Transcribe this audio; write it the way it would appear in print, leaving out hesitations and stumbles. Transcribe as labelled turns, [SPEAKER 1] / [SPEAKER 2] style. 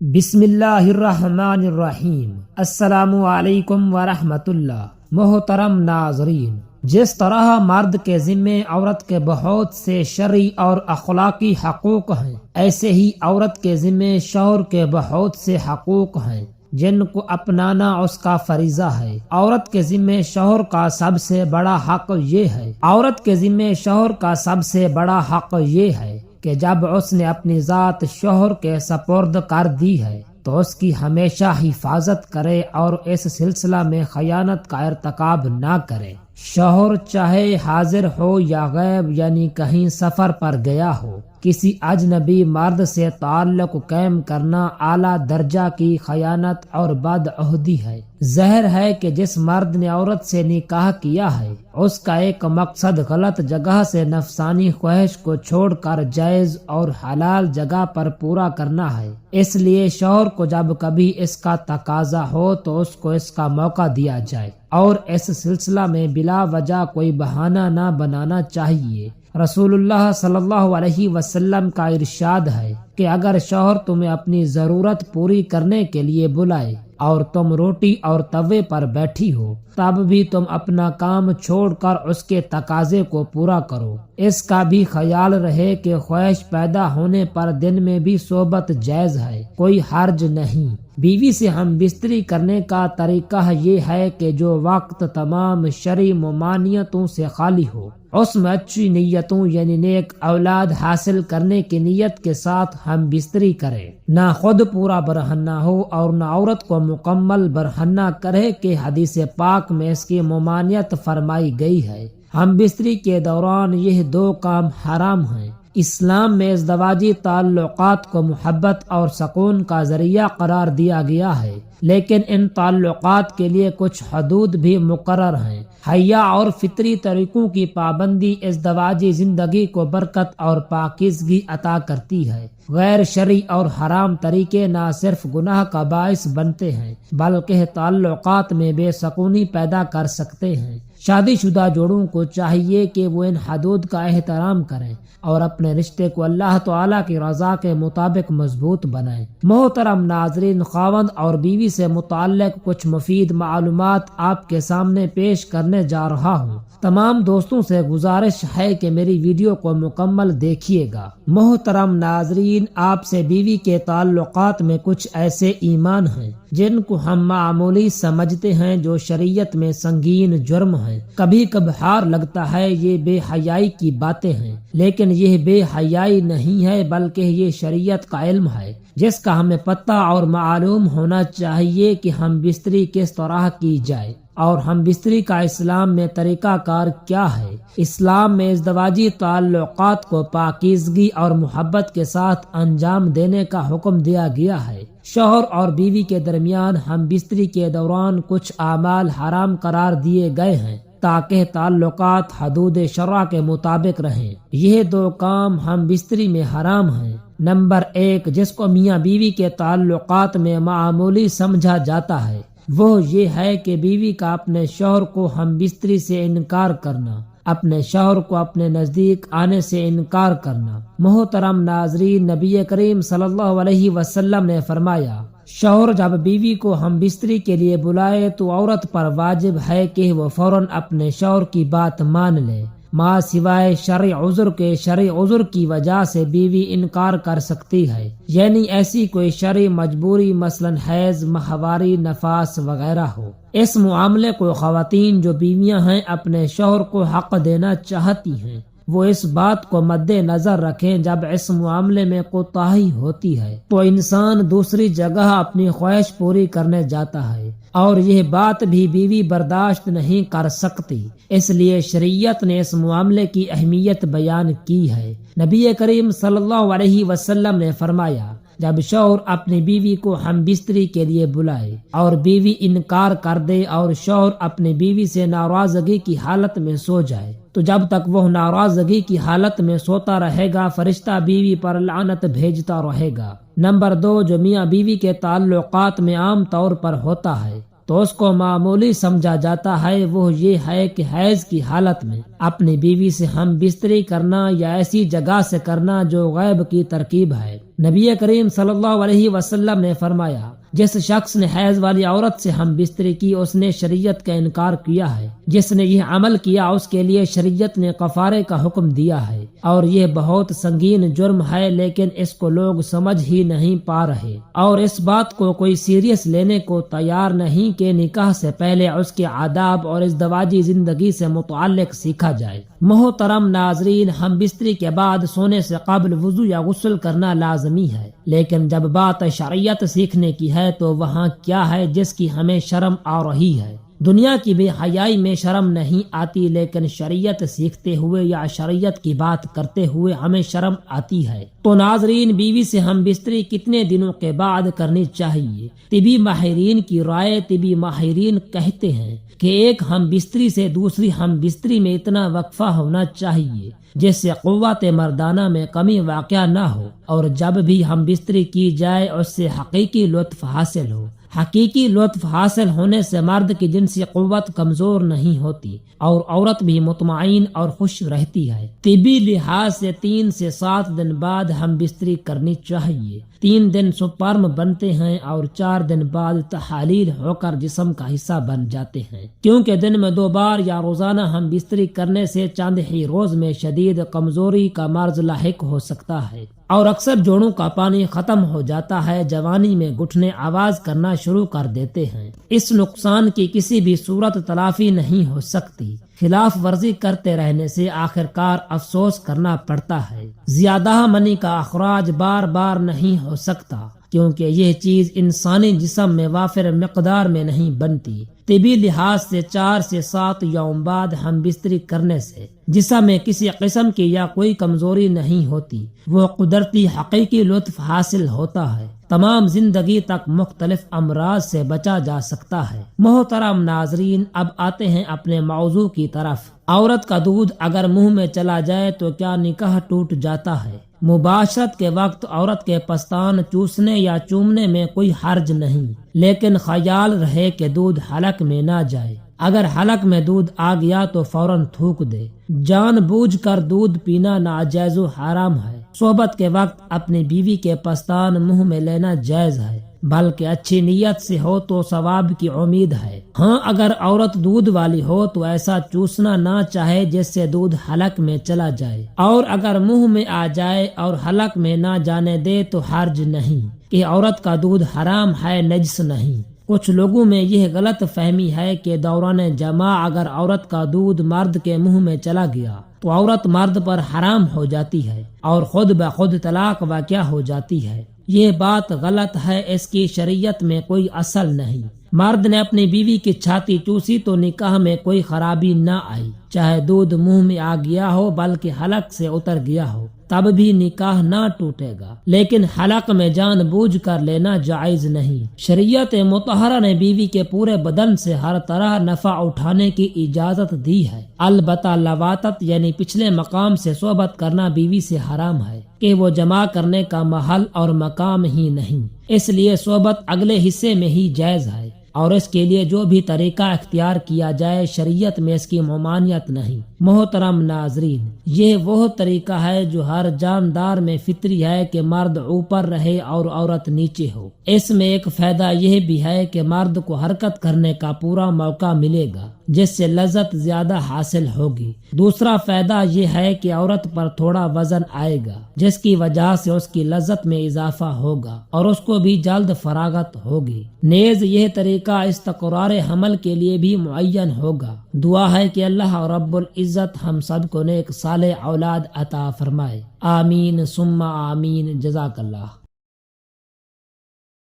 [SPEAKER 1] بسم اللہ الرحمن الرحیم۔ السلام علیکم ورحمۃ اللہ۔ محترم ناظرین، جس طرح مرد کے ذمے عورت کے بہت سے شرعی اور اخلاقی حقوق ہیں، ایسے ہی عورت کے ذمے شوہر کے بہت سے حقوق ہیں جن کو اپنانا اس کا فریضہ ہے۔ عورت کے ذمے شوہر کا سب سے بڑا حق یہ ہے کہ جب اس نے اپنی ذات شوہر کے سپرد کر دی ہے تو اس کی ہمیشہ حفاظت کرے اور اس سلسلہ میں خیانت کا ارتکاب نہ کرے۔ شوہر چاہے حاضر ہو یا غائب، یعنی کہیں سفر پر گیا ہو، کسی اجنبی مرد سے تعلق قائم کرنا اعلیٰ درجہ کی خیانت اور بدعہدی ہے۔ ظاہر ہے کہ جس مرد نے عورت سے نکاح کیا ہے، اس کا ایک مقصد غلط جگہ سے نفسانی خواہش کو چھوڑ کر جائز اور حلال جگہ پر پورا کرنا ہے۔ اس لیے شوہر کو جب کبھی اس کا تقاضا ہو تو اس کو اس کا موقع دیا جائے اور اس سلسلہ میں بلا وجہ کوئی بہانہ نہ بنانا چاہیے۔ رسول اللہ صلی اللہ علیہ وسلم کا ارشاد ہے کہ اگر شوہر تمہیں اپنی ضرورت پوری کرنے کے لیے بلائے اور تم روٹی اور توے پر بیٹھی ہو، تب بھی تم اپنا کام چھوڑ کر اس کے تقاضے کو پورا کرو۔ اس کا بھی خیال رہے کہ خواہش پیدا ہونے پر دن میں بھی صحبت جائز ہے، کوئی حرج نہیں۔ بیوی سے ہم بستری کرنے کا طریقہ یہ ہے کہ جو وقت تمام شرعی ممانعتوں سے خالی ہو، اس میں اچھی نیتوں یعنی نیک اولاد حاصل کرنے کی نیت کے ساتھ ہم بستری کریں، نہ خود پورا برہنہ ہو اور نہ عورت کو مکمل برہنہ کرے کہ حدیث پاک میں اس کی ممانعت فرمائی گئی ہے۔ ہم بستری کے دوران یہ دو کام حرام ہیں۔ اسلام میں ازدواجی تعلقات کو محبت اور سکون کا ذریعہ قرار دیا گیا ہے، لیکن ان تعلقات کے لیے کچھ حدود بھی مقرر ہیں۔ حیا اور فطری طریقوں کی پابندی ازدواجی زندگی کو برکت اور پاکیزگی عطا کرتی ہے۔ غیر شرعی اور حرام طریقے نہ صرف گناہ کا باعث بنتے ہیں بلکہ تعلقات میں بے سکونی پیدا کر سکتے ہیں۔ شادی شدہ جوڑوں کو چاہیے کہ وہ ان حدود کا احترام کریں اور اپنے رشتے کو اللہ تعالیٰ کی رضا کے مطابق مضبوط بنائیں۔ محترم ناظرین، خاوند اور بیوی سے متعلق کچھ مفید معلومات آپ کے سامنے پیش کرنے جا رہا ہوں۔ تمام دوستوں سے گزارش ہے کہ میری ویڈیو کو مکمل دیکھیے گا۔ محترم ناظرین، آپ سے بیوی کے تعلقات میں کچھ ایسے ایمان ہیں جن کو ہم معمولی سمجھتے ہیں جو شریعت میں سنگین جرم ہیں۔ کبھی کبھار لگتا ہے یہ بے حیائی کی باتیں ہیں، لیکن یہ بے حیائی نہیں ہے بلکہ یہ شریعت کا علم ہے جس کا ہمیں پتہ اور معلوم ہونا چاہیے کہ ہم بستری کس طرح کی جائے اور ہم بستری کا اسلام میں طریقہ کار کیا ہے۔ اسلام میں ازدواجی تعلقات کو پاکیزگی اور محبت کے ساتھ انجام دینے کا حکم دیا گیا ہے۔ شوہر اور بیوی کے درمیان ہم بستری کے دوران کچھ اعمال حرام قرار دیے گئے ہیں تاکہ تعلقات حدود شرع کے مطابق رہیں۔ یہ دو کام ہم بستری میں حرام ہیں۔ نمبر 1، جس کو میاں بیوی کے تعلقات میں معمولی سمجھا جاتا ہے، وہ یہ ہے کہ بیوی کا اپنے شوہر کو ہم بستری سے انکار کرنا، اپنے شوہر کو اپنے نزدیک آنے سے انکار کرنا۔ محترم ناظرین، نبی کریم صلی اللہ علیہ وسلم نے فرمایا، شوہر جب بیوی کو ہم بستری کے لیے بلائے تو عورت پر واجب ہے کہ وہ فوراً اپنے شوہر کی بات مان لے، ماں سوائے شرعی عذر کے۔ شرعی عذر کی وجہ سے بیوی انکار کر سکتی ہے، یعنی ایسی کوئی شرعی مجبوری مثلا حیض، ماہواری، نفاس وغیرہ ہو۔ اس معاملے کو خواتین جو بیویاں ہیں اپنے شوہر کو حق دینا چاہتی ہیں، وہ اس بات کو مد نظر رکھیں جب اس معاملے میں کوتاہی ہوتی ہے تو انسان دوسری جگہ اپنی خواہش پوری کرنے جاتا ہے اور یہ بات بھی بیوی برداشت نہیں کر سکتی۔ اس لیے شریعت نے اس معاملے کی اہمیت بیان کی ہے۔ نبی کریم صلی اللہ علیہ وسلم نے فرمایا، جب شوہر اپنی بیوی کو ہم بستری کے لیے بلائے اور بیوی انکار کر دے اور شوہر اپنی بیوی سے ناراضگی کی حالت میں سو جائے تو جب تک وہ ناراضگی کی حالت میں سوتا رہے گا فرشتہ بیوی پر لعنت بھیجتا رہے گا۔ نمبر 2، جو میاں بیوی کے تعلقات میں عام طور پر ہوتا ہے، تو اس کو معمولی سمجھا جاتا ہے، وہ یہ ہے کہ حیض کی حالت میں اپنی بیوی سے ہم بستری کرنا یا ایسی جگہ سے کرنا جو غیب کی ترکیب ہے۔ نبی کریم صلی اللہ علیہ وسلم نے فرمایا، جس شخص نے حیض والی عورت سے ہم بستری کی اس نے شریعت کا انکار کیا ہے، جس نے یہ عمل کیا اس کے لیے شریعت نے کفارے کا حکم دیا ہے، اور یہ بہت سنگین جرم ہے، لیکن اس کو لوگ سمجھ ہی نہیں پا رہے اور اس بات کو کوئی سیریس لینے کو تیار نہیں کہ نکاح سے پہلے اس کے آداب اور ازدواجی زندگی سے متعلق سیکھا جائے۔ محترم ناظرین، ہم بستری کے بعد سونے سے قبل وضو یا غسل کرنا لازمی ہے، لیکن جب بات شریعت سیکھنے کی ہے تو وہاں کیا ہے جس کی ہمیں شرم آ رہی ہے؟ دنیا کی بے حیائی میں شرم نہیں آتی، لیکن شریعت سیکھتے ہوئے یا شریعت کی بات کرتے ہوئے ہمیں شرم آتی ہے۔ تو ناظرین، بیوی سے ہم بستری کتنے دنوں کے بعد کرنی چاہیے؟ طبی ماہرین کی رائے، طبی ماہرین کہتے ہیں کہ ایک ہم بستری سے دوسری ہم بستری میں اتنا وقفہ ہونا چاہیے جس سے قوت مردانہ میں کمی واقع نہ ہو، اور جب بھی ہم بستری کی جائے اس سے حقیقی لطف حاصل ہو۔ حقیقی لطف حاصل ہونے سے مرد کی جنسی قوت کمزور نہیں ہوتی اور عورت بھی مطمئن اور خوش رہتی ہے۔ طبی لحاظ سے 3 سے 7 دن بعد ہم بستری کرنی چاہیے۔ 3 دن سپرم بنتے ہیں اور 4 دن بعد تحلیل ہو کر جسم کا حصہ بن جاتے ہیں، کیونکہ دن میں 2 بار یا روزانہ ہم بستری کرنے سے چند ہی روز میں شدید کمزوری کا مرض لاحق ہو سکتا ہے اور اکثر جوڑوں کا پانی ختم ہو جاتا ہے، جوانی میں گھٹنے آواز کرنا شروع کر دیتے ہیں۔ اس نقصان کی کسی بھی صورت تلافی نہیں ہو سکتی، خلاف ورزی کرتے رہنے سے آخرکار افسوس کرنا پڑتا ہے۔ زیادہ منی کا اخراج بار بار نہیں ہو سکتا، کیونکہ یہ چیز انسانی جسم میں وافر مقدار میں نہیں بنتی۔ طبی لحاظ سے 4 سے 7 یوم بعد ہم بستری کرنے سے جسم میں کسی قسم کی یا کوئی کمزوری نہیں ہوتی، وہ قدرتی حقیقی لطف حاصل ہوتا ہے، تمام زندگی تک مختلف امراض سے بچا جا سکتا ہے۔ محترم ناظرین، اب آتے ہیں اپنے موضوع کی طرف۔ عورت کا دودھ اگر منہ میں چلا جائے تو کیا نکاح ٹوٹ جاتا ہے؟ مباشرت کے وقت عورت کے پستان چوسنے یا چومنے میں کوئی حرج نہیں، لیکن خیال رہے کہ دودھ حلق میں نہ جائے۔ اگر حلق میں دودھ آ گیا تو فوراً تھوک دے۔ جان بوجھ کر دودھ پینا ناجائز و حرام ہے۔ صحبت کے وقت اپنی بیوی کے پستان منہ میں لینا جائز ہے، بلکہ اچھی نیت سے ہو تو ثواب کی امید ہے۔ ہاں، اگر عورت دودھ والی ہو تو ایسا چوسنا نہ چاہے جس سے دودھ حلق میں چلا جائے، اور اگر منہ میں آ جائے اور حلق میں نہ جانے دے تو حرج نہیں کہ عورت کا دودھ حرام ہے، نجس نہیں۔ کچھ لوگوں میں یہ غلط فہمی ہے کہ دوران جماع اگر عورت کا دودھ مرد کے منہ میں چلا گیا تو عورت مرد پر حرام ہو جاتی ہے اور خود بخود طلاق واقع ہو جاتی ہے۔ یہ بات غلط ہے، اس کی شریعت میں کوئی اصل نہیں۔ مرد نے اپنی بیوی کی چھاتی چوسی تو نکاح میں کوئی خرابی نہ آئی، چاہے دودھ منہ میں آ گیا ہو بلکہ حلق سے اتر گیا ہو، تب بھی نکاح نہ ٹوٹے گا، لیکن حلق میں جان بوجھ کر لینا جائز نہیں۔ شریعت مطہرہ نے بیوی کے پورے بدن سے ہر طرح نفع اٹھانے کی اجازت دی ہے، البتہ لواطت یعنی پچھلے مقام سے صحبت کرنا بیوی سے حرام ہے کہ وہ جمع کرنے کا محل اور مقام ہی نہیں، اس لیے صحبت اگلے حصے میں ہی جائز ہے، اور اس کے لیے جو بھی طریقہ اختیار کیا جائے شریعت میں اس کی ممانعت نہیں۔ محترم ناظرین، یہ وہ طریقہ ہے جو ہر جاندار میں فطری ہے کہ مرد اوپر رہے اور عورت نیچے ہو۔ اس میں ایک فائدہ یہ بھی ہے کہ مرد کو حرکت کرنے کا پورا موقع ملے گا، جس سے لذت زیادہ حاصل ہوگی۔ دوسرا فائدہ یہ ہے کہ عورت پر تھوڑا وزن آئے گا، جس کی وجہ سے اس کی لذت میں اضافہ ہوگا اور اس کو بھی جلد فراغت ہوگی۔ نیز یہ طریقہ استقرار حمل کے لیے بھی معین ہوگا۔ دعا ہے کہ اللہ رب العزت ہم سب کو نیک صالح اولاد عطا فرمائے۔ آمین ثم آمین۔ جزاک اللہ۔